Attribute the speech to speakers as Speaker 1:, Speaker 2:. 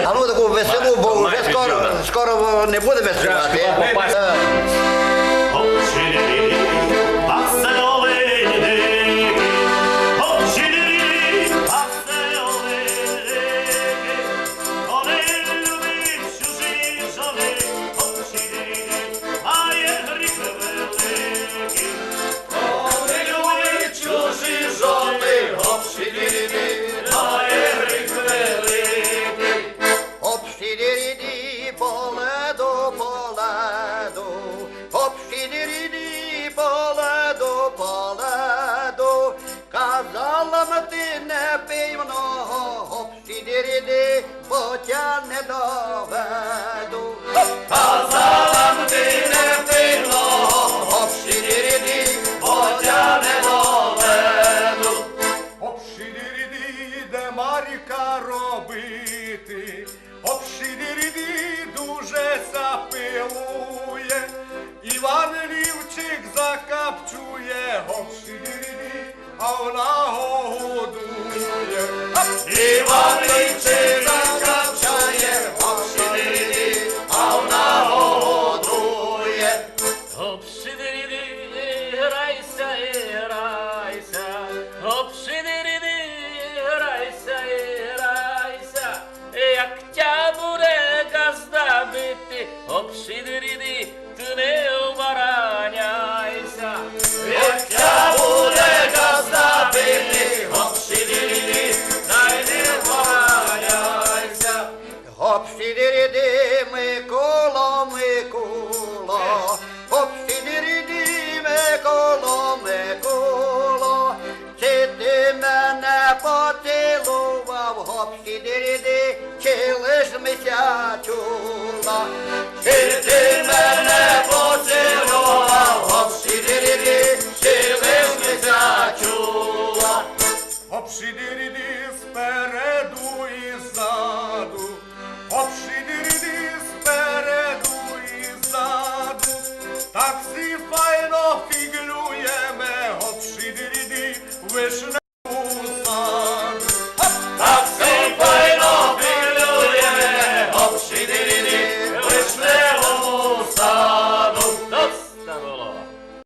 Speaker 1: А ну таку веселу, бо вже скоро не будемо співати. Казала ти не пий много, гоп-сі-ді-ді-ді, потя не доведу. Казала ти не пий много, гоп-сі-ді-ді-ді, потя не доведу.
Speaker 2: Гоп-сі-ді-ді-ді, де Маріка робити, гоп-сі-ді-ді-ді, дуже запилує, Іван Лівчик закапчує, гоп-сі-ді-ді-ді, а вона годує.
Speaker 1: Іван Лівчик закапчує, гоп-сі-ді-ді-ді, а вона годує.
Speaker 3: Гоп-сі-ді-ді-ді, грайся і грайся, гоп-сі-ді-ді-ді, грайся і грайся, як тя буде газда бити, гоп-сі-ді-ді-ді, ти не обороняйся.
Speaker 1: Як тя буде газда бити, гоп-сі-ді-ді-ді, дай не обороняйся. Гоп-сі-ді-ді-ді, Миколо, Миколо, гоп-сі-ді-ді-ді, Миколо, Миколо, чи ти мене поцілував, гоп-сі-ді-ді-ді, чи лиш мися чула? Чи ти мене поцілував, гоп-сі-ді-ді-ді, чи лиш мися чула?
Speaker 2: Гоп-сі-ді-ді-ді, спереду і ззаду, гоп-сі-ді-ді-ді, спереду і ззаду, так